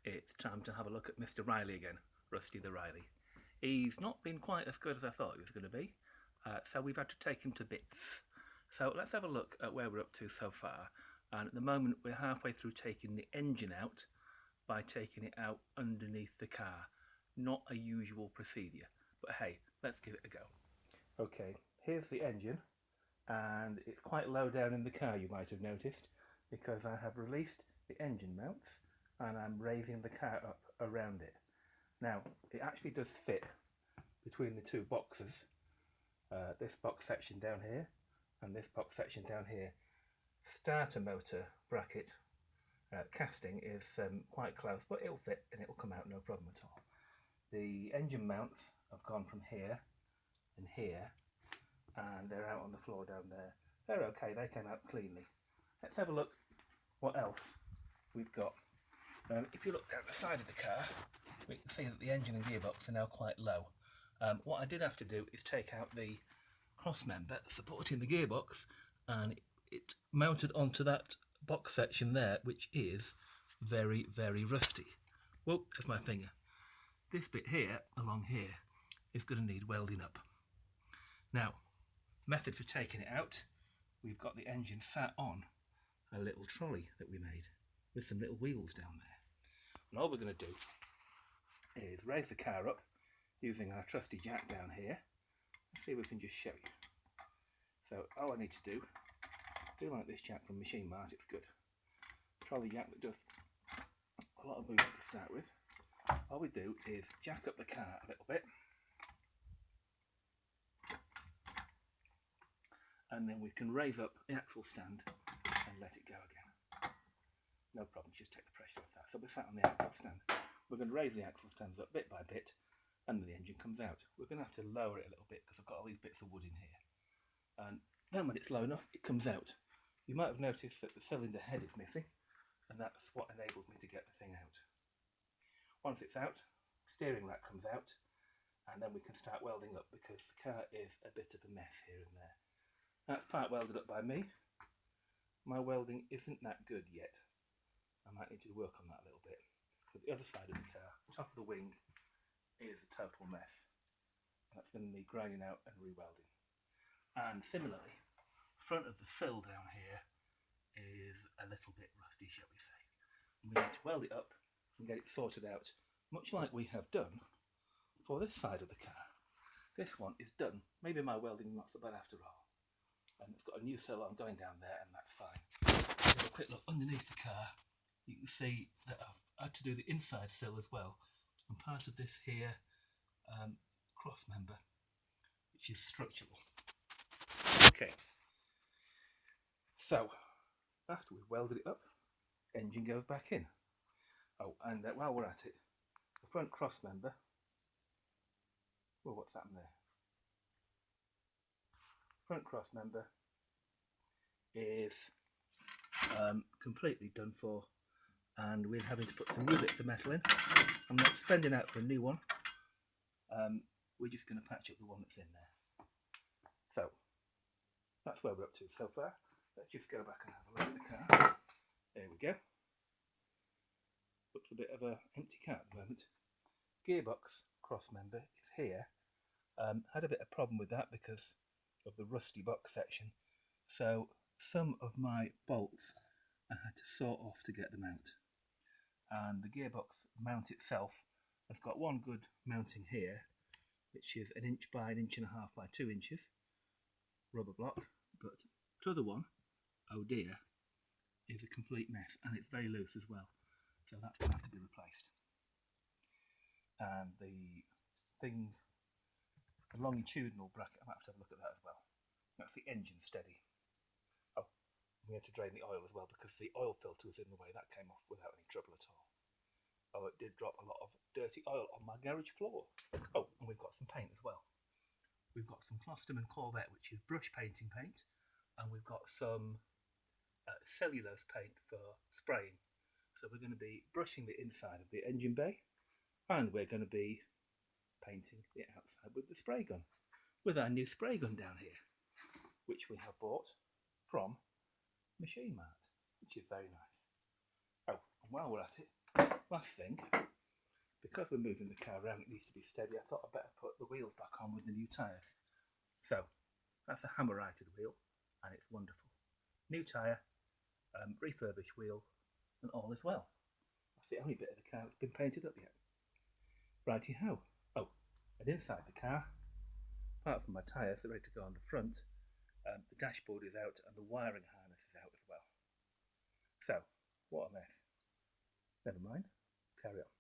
it's time to have a look at Mr. Riley again, Rusty the Riley. He's not been quite as good as I thought he was going to be, so we've had to take him to bits. So let's have a look at where we're up to so far. And at the moment, we're halfway through taking the engine out by taking it out underneath the car. Not a usual procedure, but hey, let's give it a go. Okay, here's the engine, and it's quite low down in the car, you might have noticed, because I have released the engine mounts and I'm raising the car up around it. Now, it actually does fit between the two boxes, this box section down here and this box section down here. Starter motor bracket casting is quite close, but it'll fit and it'll come out no problem at all. The engine mounts have gone from here and here, and they're out on the floor down there. They're okay, they came out cleanly. Let's have a look what else we've got. If you look down the side of the car, we can see that the engine and gearbox are now quite low. What I did have to do is take out the cross member supporting the gearbox, and it mounted onto that box section there, which is very, very rusty. Whoa, there's my finger. This bit here, along here, is going to need welding up. Now, method for taking it out, we've got the engine sat on a little trolley that we made with some little wheels down there. And all we're going to do is raise the car up using our trusty jack down here. Let's see if we can just show you. So all I need to do like this jack from Machine Mart, it's good. Trolley jack that does a lot of movement to start with. All we do is jack up the car a little bit, and then we can raise up the axle stand and let it go again. No problem, just take the pressure off that. So we're sat on the axle stand. We're going to raise the axle stands up bit by bit, and the engine comes out. We're going to have to lower it a little bit because I've got all these bits of wood in here. And then when it's low enough, it comes out. You might have noticed that the cylinder head is missing, and that's what enables me to get the thing out. Once it's out, steering rack comes out, and then we can start welding up because the car is a bit of a mess here and there. That's part welded up by me. My welding isn't that good yet. I might need to work on that a little bit. But the other side of the car, top of the wing, is a total mess. That's going to need grinding out and re-welding. And similarly, front of the sill down here is a little bit rusty, shall we say. And we need to weld it up and get it sorted out, much like we have done for this side of the car. This one is done. Maybe my welding not so bad after all. And it's got a new sill on going down there, and that's fine. Have a quick look underneath the car. You can see that I've had to do the inside sill as well, and part of this here cross member, which is structural. Okay, so after we've welded it up, engine goes back in. Oh, and while we're at it, the front cross member, well, what's happened there? Front cross member is completely done for, and we're having to put some new bits of metal in. I'm not spending out for a new one. We're just going to patch up the one that's in there. So that's where we're up to so far. Let's just go back and have a look at the car. There we go. Looks a bit of an empty car at the moment. Gearbox cross member is here. Had a bit of problem with that because of the rusty box section. So some of my bolts I had to saw off to get them out. And the gearbox mount itself has got one good mounting here, which is 1 inch by 1.5 inches by 2 inches rubber block, but the other one, oh dear, is a complete mess, and it's very loose as well, so that's going to have to be replaced. And the thing, the longitudinal bracket, I might have to have a look at that as well. That's the engine steady. Oh, we had to drain the oil as well because the oil filter was in the way. That came off without any trouble at all. Oh, it did drop a lot of dirty oil on my garage floor. Oh, and we've got some paint as well. We've got some Closterman Corvette, which is brush painting paint, and we've got some cellulose paint for spraying. So we're going to be brushing the inside of the engine bay, and we're going to be painting the outside with the spray gun, with our new spray gun down here, which we have bought from Machine Mart, which is very nice. Oh, and while we're at it, last thing, because we're moving the car around, it needs to be steady. I thought I'd better put the wheels back on with the new tyres. So that's a hammer-righted wheel, and it's wonderful. New tyre, refurbished wheel, and all is well. That's the only bit of the car that's been painted up yet. Righty-ho. Oh, and inside the car, apart from my tyres, they're ready to go on the front, the dashboard is out and the wiring harness is out as well. So, what a mess. Never mind, carry on.